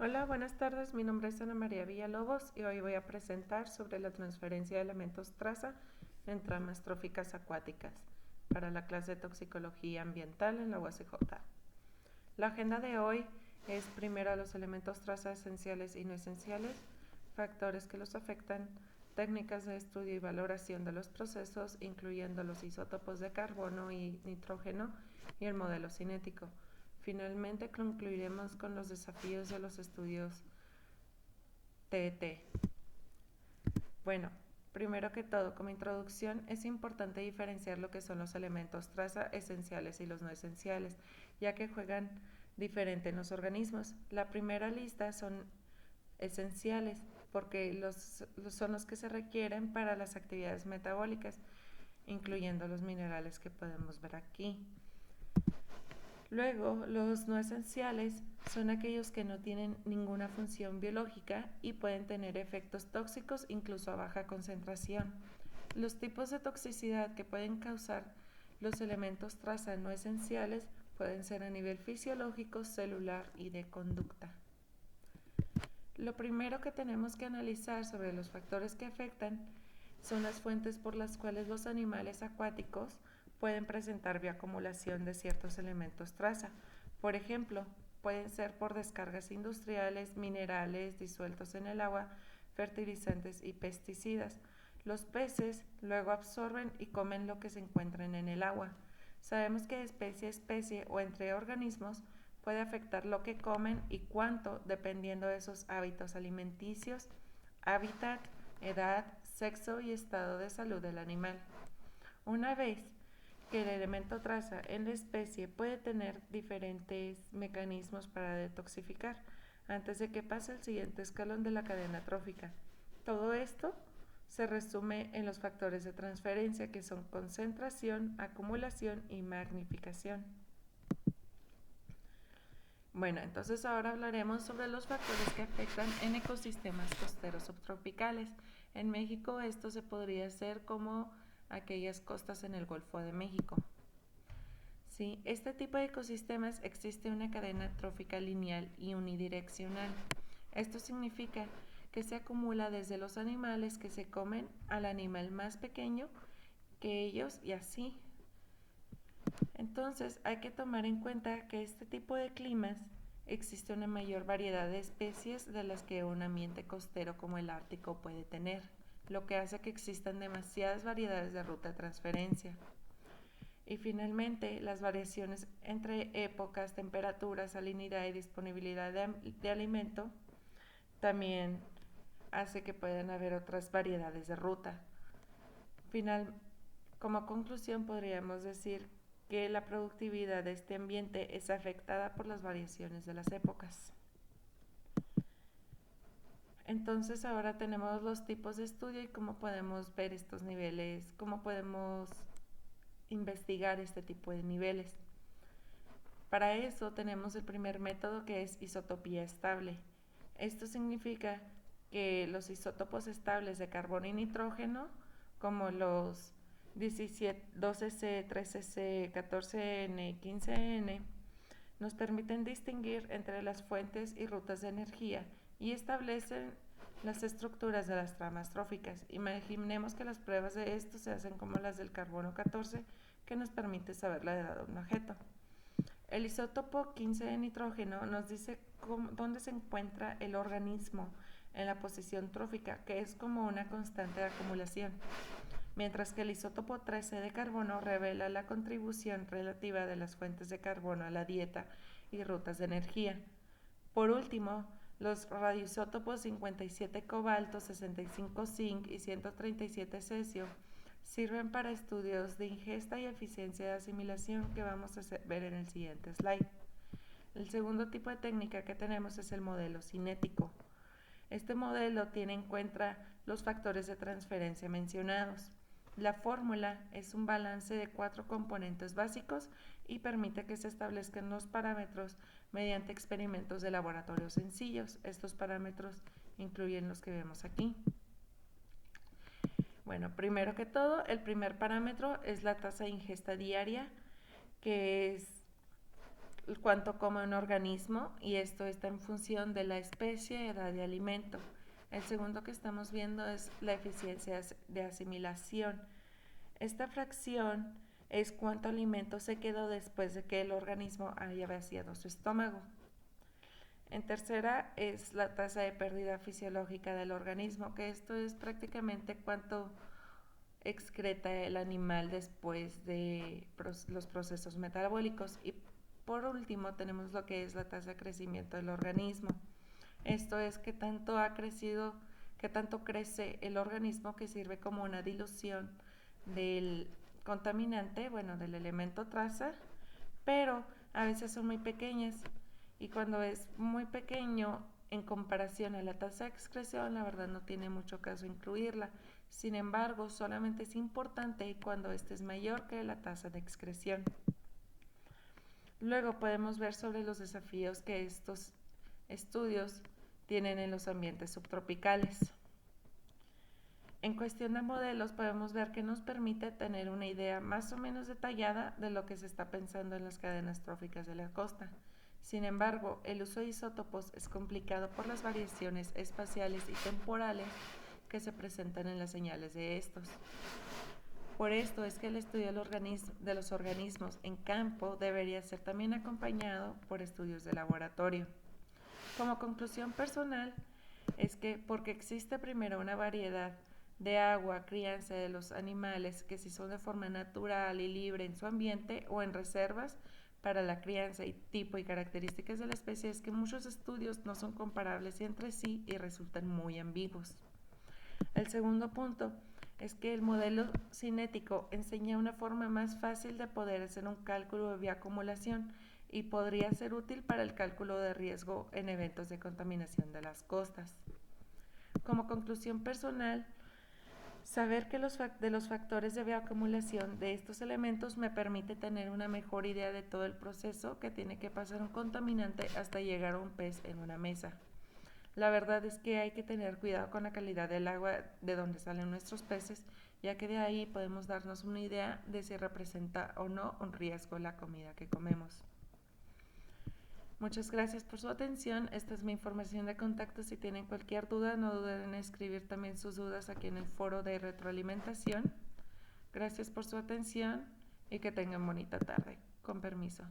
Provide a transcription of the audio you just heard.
Hola, buenas tardes. Mi nombre es Ana María Villalobos y hoy voy a presentar sobre la transferencia de elementos traza en tramas tróficas acuáticas para la clase de toxicología ambiental en la UACJ. La agenda de hoy es primero los elementos traza esenciales y no esenciales, factores que los afectan, técnicas de estudio y valoración de los procesos, incluyendo los isótopos de carbono y nitrógeno y el modelo cinético. Finalmente concluiremos con los desafíos de los estudios TET. Bueno, primero que todo, como introducción, es importante diferenciar lo que son los elementos traza esenciales y los no esenciales, ya que juegan diferente en los organismos. La primera lista son esenciales porque son los que se requieren para las actividades metabólicas, incluyendo los minerales que podemos ver aquí. Luego, los no esenciales son aquellos que no tienen ninguna función biológica y pueden tener efectos tóxicos incluso a baja concentración. Los tipos de toxicidad que pueden causar los elementos traza no esenciales pueden ser a nivel fisiológico, celular y de conducta. Lo primero que tenemos que analizar sobre los factores que afectan son las fuentes por las cuales los animales acuáticos pueden presentar bioacumulación de ciertos elementos traza. Por ejemplo, pueden ser por descargas industriales, minerales disueltos en el agua, fertilizantes y pesticidas. Los peces luego absorben y comen lo que se encuentran en el agua. Sabemos que de especie a especie o entre organismos puede afectar lo que comen y cuánto dependiendo de sus hábitos alimenticios, hábitat, edad, sexo y estado de salud del animal. Una vez que el elemento traza en la especie puede tener diferentes mecanismos para detoxificar antes de que pase el siguiente escalón de la cadena trófica. Todo esto se resume en los factores de transferencia que son concentración, acumulación y magnificación. Bueno, entonces ahora hablaremos sobre los factores que afectan en ecosistemas costeros subtropicales. En México esto se podría hacer como aquellas costas en el Golfo de México. Sí, este tipo de ecosistemas existe una cadena trófica lineal y unidireccional. Esto significa que se acumula desde los animales que se comen al animal más pequeño que ellos y así. Entonces hay que tomar en cuenta que este tipo de climas existe una mayor variedad de especies de las que un ambiente costero como el Ártico puede tener, lo que hace que existan demasiadas variedades de ruta de transferencia. Y finalmente, las variaciones entre épocas, temperaturas, salinidad y disponibilidad de alimento también hace que puedan haber otras variedades de ruta. Como conclusión podríamos decir que la productividad de este ambiente es afectada por las variaciones de las épocas. Entonces ahora tenemos los tipos de estudio y cómo podemos ver estos niveles, cómo podemos investigar este tipo de niveles. Para eso tenemos el primer método que es isotopía estable. Esto significa que los isótopos estables de carbono y nitrógeno, como los 12C, 13C, 14N, 15N, nos permiten distinguir entre las fuentes y rutas de energía y establecen las estructuras de las tramas tróficas. Imaginemos que las pruebas de esto se hacen como las del carbono 14, que nos permite saber la edad de un objeto. El isótopo 15 de nitrógeno nos dice dónde se encuentra el organismo en la posición trófica, que es como una constante de acumulación, mientras que el isótopo 13 de carbono revela la contribución relativa de las fuentes de carbono a la dieta y rutas de energía. Por último, los radioisótopos 57 cobalto, 65 zinc y 137 cesio sirven para estudios de ingesta y eficiencia de asimilación que vamos a ver en el siguiente slide. El segundo tipo de técnica que tenemos es el modelo cinético. Este modelo tiene en cuenta los factores de transferencia mencionados. La fórmula es un balance de 4 componentes básicos y permite que se establezcan los parámetros mediante experimentos de laboratorio sencillos. Estos parámetros incluyen los que vemos aquí. Bueno, primero que todo, el primer parámetro es la tasa de ingesta diaria, que es cuánto come un organismo, y esto está en función de la especie, edad y alimento. El segundo que estamos viendo es la eficiencia de asimilación. Esta fracción es cuánto alimento se quedó después de que el organismo haya vaciado su estómago. En tercera es la tasa de pérdida fisiológica del organismo, que esto es prácticamente cuánto excreta el animal después de los procesos metabólicos. Y por último tenemos lo que es la tasa de crecimiento del organismo. Esto es qué tanto ha crecido, qué tanto crece el organismo, que sirve como una dilución del contaminante, bueno, del elemento traza, pero a veces son muy pequeñas, y cuando es muy pequeño en comparación a la tasa de excreción, la verdad no tiene mucho caso incluirla. Sin embargo, solamente es importante cuando este es mayor que la tasa de excreción. Luego podemos ver sobre los desafíos que estos estudios tienen en los ambientes subtropicales. En cuestión de modelos, podemos ver que nos permite tener una idea más o menos detallada de lo que se está pensando en las cadenas tróficas de la costa. Sin embargo, el uso de isótopos es complicado por las variaciones espaciales y temporales que se presentan en las señales de estos. Por esto es que el estudio de los organismos en campo debería ser también acompañado por estudios de laboratorio. Como conclusión personal, es que porque existe primero una variedad de agua, crianza de los animales, que si son de forma natural y libre en su ambiente o en reservas para la crianza, y tipo y características de la especie, es que muchos estudios no son comparables entre sí y resultan muy ambiguos. El segundo punto es que el modelo cinético enseña una forma más fácil de poder hacer un cálculo de bioacumulación y podría ser útil para el cálculo de riesgo en eventos de contaminación de las costas. Como conclusión personal, saber que de los factores de bioacumulación de estos elementos me permite tener una mejor idea de todo el proceso que tiene que pasar un contaminante hasta llegar a un pez en una mesa. La verdad es que hay que tener cuidado con la calidad del agua de donde salen nuestros peces, ya que de ahí podemos darnos una idea de si representa o no un riesgo la comida que comemos. Muchas gracias por su atención. Esta es mi información de contacto. Si tienen cualquier duda, no duden en escribir también sus dudas aquí en el foro de retroalimentación. Gracias por su atención y que tengan bonita tarde. Con permiso.